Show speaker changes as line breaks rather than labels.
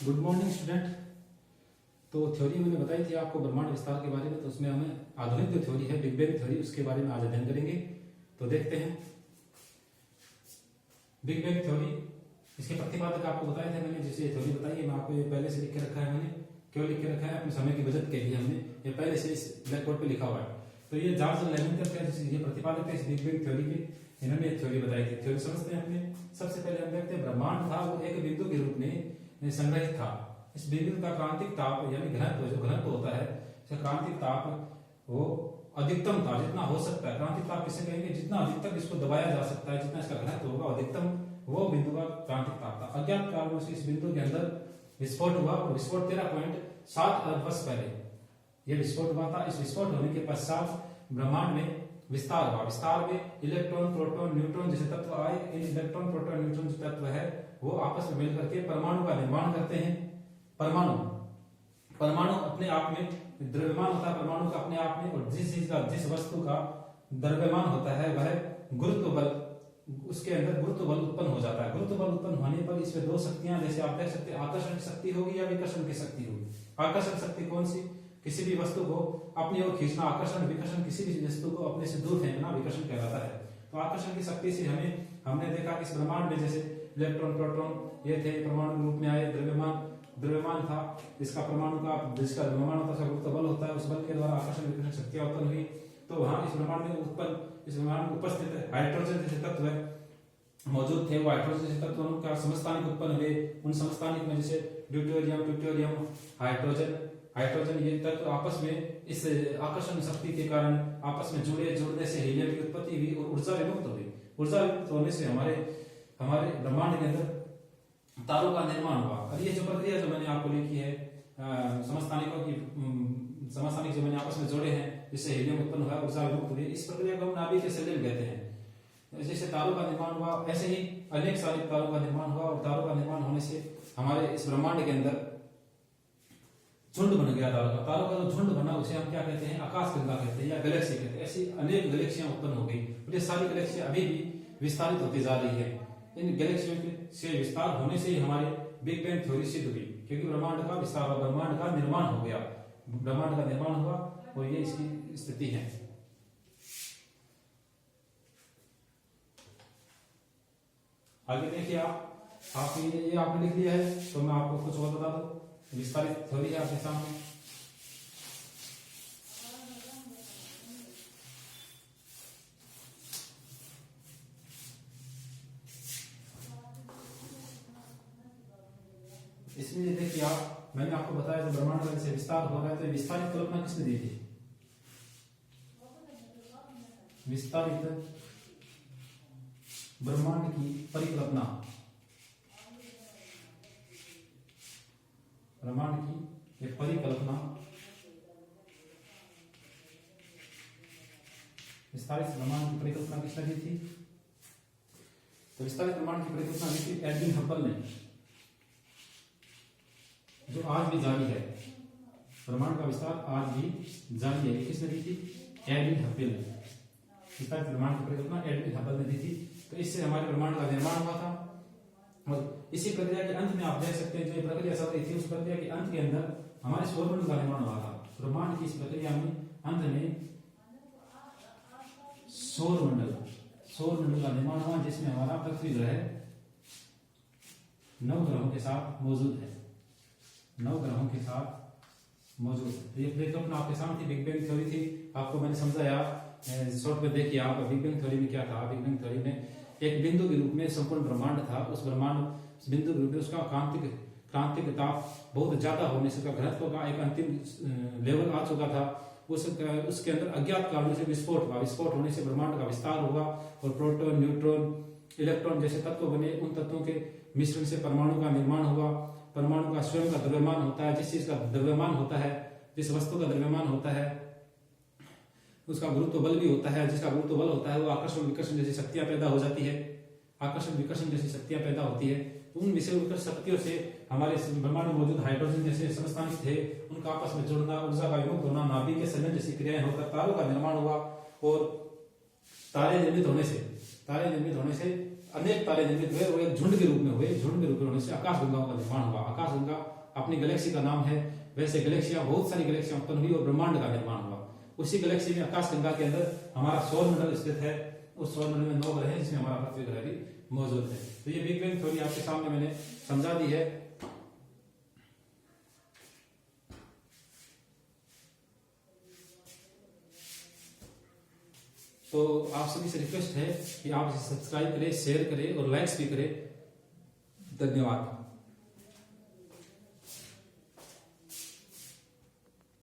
Good morning student. तो theory मैंने बताई थी आपको ब्रह्मांड विस्तार के बारे में, तो उसमें हमें आधुनिक जो थ्योरी है बिग बैंग थ्योरी, उसके बारे में आज अध्ययन करेंगे। तो देखते हैं बिग बैंग थ्योरी। इसके प्रतिपादक आपको बताए थे मैंने, जिसे थ्योरी बताई है, मैं आपको ये पहले से लिख के रखा है। मैंने क्यों लिख के रखा है? अपने समय की बचत के लिए हमने ये पहले से इस ब्लैक बोर्ड पे लिखा हुआ है। तो ये जॉर्ज लेवेंथर का ये प्रतिपादक है इस बिग बैंग थ्योरी के, इन्होंने थ्योरी बताई थी। थ्योरी समझते हैं अपने। सबसे पहले हम देखते हैं ब्रह्मांड था वो एक बिंदु के रूप में संग्रहित था। इस बिंदु का क्रांतिक ताप यानी घनत्व, जो घनत्व होता है, क्रांतिक ताप वो अधिकतम था, जितना हो सकता है। क्रांतिक ताप किसे कहेंगे? जितना अधिकतम इसको दबाया जा सकता है, जितना इसका घनत्व होगा अधिकतम, वो बिंदु का क्रांतिक ताप था। अज्ञात कारणों से इस बिंदु के अंदर विस्फोट हुआ, और विस्फोट 13.7 अरब वर्ष पहले यह विस्फोट हुआ था। इस विस्फोट होने के पश्चात ब्रह्मांड में विस्तार हुआ। विस्तार में इलेक्ट्रॉन, प्रोटॉन, न्यूट्रॉन जैसे तत्व आए। इन इलेक्ट्रॉन, प्रोटॉन, न्यूट्रॉन जो तत्व है वो आपस में मिलकर के परमाणु का निर्माण करते हैं। परमाणु अपने आप में द्रव्यमान होता है, परमाणु का अपने आप में, और जिस वस्तु का द्रव्यमान होता है वह गुरुत्व बल, उसके अंदर गुरुत्व बल उत्पन्न हो जाता है। गुरुत्व बल उत्पन्न होने पर इसमें दो शक्तियां, जैसे आप देख सकते हैं, आकर्षण की शक्ति होगी या विकर्षण की शक्ति होगी। आकर्षण शक्ति कौन सी? किसी भी वस्तु को अपनी ओर खींचना। आकर्षण, विकर्षण किसी भी वस्तु को अपने से दूर फेंकना विकर्षण कहलाता है। तो आकर्षण की शक्ति से हमने देखा कि इस ब्रह्मांड में जैसे इलेक्ट्रॉन, प्रोटॉन ये थे, परमाणु रूप में आए। द्रव्यमान था, जिसका द्रव्यमान होता है, गुरुत्व बल होता है, उस बल के द्वारा आकर्षण विकर्षण शक्तियां उत्पन्न हुई। तो वहां इस ब्रह्मांड में उपस्थित हाइड्रोजन जैसे तत्व मौजूद थे। वो हाइड्रोजन जैसे तत्व उनका समस्थानिक उत्पन्न हुए। उन समस्थानिक में जैसे ड्यूटेरियम, हाइड्रोजन ये तत्व आपस में इस आकर्षण शक्ति के कारण आपस में जुड़ने से हीलियम की उत्पत्ति हुई और ऊर्जा विमुक्त हुई। ऊर्जा विमुक्त होने से हमारे ब्रह्मांड के अंदर तारों का निर्माण हुआ। और ये जो प्रक्रिया जो मैंने आपको लिखी है, समस्थानिक जो मैंने आपस में जोड़े हैं, जिससे हीलियम उत्पन्न हुआ, ऊर्जा विमुक्त हुई, इस प्रक्रिया को हम नाभिक संलयन कहते हैं। जैसे तारों का निर्माण हुआ, ऐसे ही अनेक सारे तारों का निर्माण हुआ, और तारों का निर्माण होने से हमारे इस ब्रह्मांड के अंदर झुंड बन गया तारों का। तारों का जो झुंड बना उसे हम क्या कहते हैं? आकाशगंगा कहते हैं या गैलेक्सी कहते हैं। ऐसी अनेक गैलेक्सियां उत्पन्न हो गई, और ये सारी गैलेक्सियां अभी भी विस्तारित होती जा रही है। इन गैलेक्सियों से विस्तार होने से ही हमारे बिग बैंग थ्योरी सिद्ध हुई, क्योंकि ब्रह्मांड का विस्तार हुआ, ब्रह्मांड का निर्माण हो गया, ब्रह्मांड का निर्माण हुआ, और ये इसकी स्थिति है। आगे देखिए आप ये आपने लिख दिया है, तो मैं आपको कुछ और बता दूं। विस्तारित थ्योरी है आपके सामने। इसमें देखिए मैंने आपको बताया, जब ब्रह्मांड का जैसे विस्तार हो रहा है, तो विस्तारित कल्पना किसने दी थी? विस्तारित ब्रह्मांड की परिकल्पना, ब्रह्मांड की एक परिकल्पना विस्तारित ब्रह्मांड की परिकल्पना किसने दी थी? तो विस्तारित ब्रह्मांड की परिकल्पना दी थी एडविन हबल ने, जो आज भी जारी है। ब्रह्मांड का विस्तार आज भी जारी है। किसने दी थी? एडविन हबल ने। विस्तारित ब्रह्मांड की परिकल्पना एडविन हबल ने दी थी। तो इससे हमारे ब्रह्मांड का निर्माण हुआ था, और इसी प्रक्रिया के अंत में आप देख सकते हैं, जो प्रक्रिया चल रही थी, उस प्रक्रिया के अंत के अंदर हमारे सौरमंडल का निर्माण हुआ था। ब्रह्मांड की इस प्रक्रिया में अंत में सौरमंडल का निर्माण हुआ, जिसमें हमारा पृथ्वी ग्रह 9 ग्रहों के साथ मौजूद है। 9 ग्रहों के साथ मौजूद है। ये परिकल्पना आपके सामने बिग बैंग थ्योरी थी, आपको मैंने समझाया। शॉर्ट में देखिए आप, बिग बैंग थ्योरी में क्या था? बिग बैंग थ्योरी में एक बिंदु के रूप में संपूर्ण ब्रह्मांड था। उस बिंदु के रूप में उसका क्रांतिक ताप बहुत ज्यादा होने से घनत्व का एक अंतिम लेवल आ चुका था। उसके अंदर अज्ञात कारणों से विस्फोट हुआ। विस्फोट होने से ब्रह्मांड का विस्तार हुआ, और प्रोटॉन, न्यूट्रॉन, इलेक्ट्रॉन जैसे तत्व बने। उन तत्वों के मिश्रण से परमाणु का निर्माण हुआ। परमाणु का स्वयं का द्रव्यमान होता है। जिस चीज का द्रव्यमान होता है, जिस वस्तु का द्रव्यमान होता है, उसका गुरुत्व बल भी होता है। जिसका गुरुत्व बल होता है वो आकर्षण विकर्षण जैसी शक्तियां पैदा हो जाती है। आकर्षण विकर्षण जैसी शक्तियां पैदा होती है। उन विषय विकर्षण शक्तियों से हमारे ब्रह्मांड में मौजूद हाइड्रोजन जैसे समस्थानिक थे, उनका आपस में जुड़ना, ऊर्जा का विमुक्त होना, नाभिक के संलयन जैसी क्रियाएं होकर तारों का निर्माण हुआ। और तारे निर्मित होने से अनेक तारे निर्मित हुए और एक झुंड के रूप में हुए। झुंड के रूप में होने से आकाशगंगाओं का निर्माण हुआ। आकाशगंगा अपनी गैलेक्सी का नाम है। वैसे गैलेक्सियां, बहुत सारी गैलेक्सियां उत्पन्न हुई और ब्रह्मांड का निर्माण हुआ। उसी गैलेक्सी में आकाशगंगा के अंदर हमारा सौर मंडल स्थित है। उस सौर मंडल में 9 ग्रह हैं, जिसमें हमारा पृथ्वी ग्रह भी मौजूद है। तो ये बिग बैंग थ्योरी आपके सामने मैंने समझा दी है। तो आप सभी से रिक्वेस्ट है कि आप इसे सब्सक्राइब करें, शेयर करें और लाइक्स भी करें। धन्यवाद।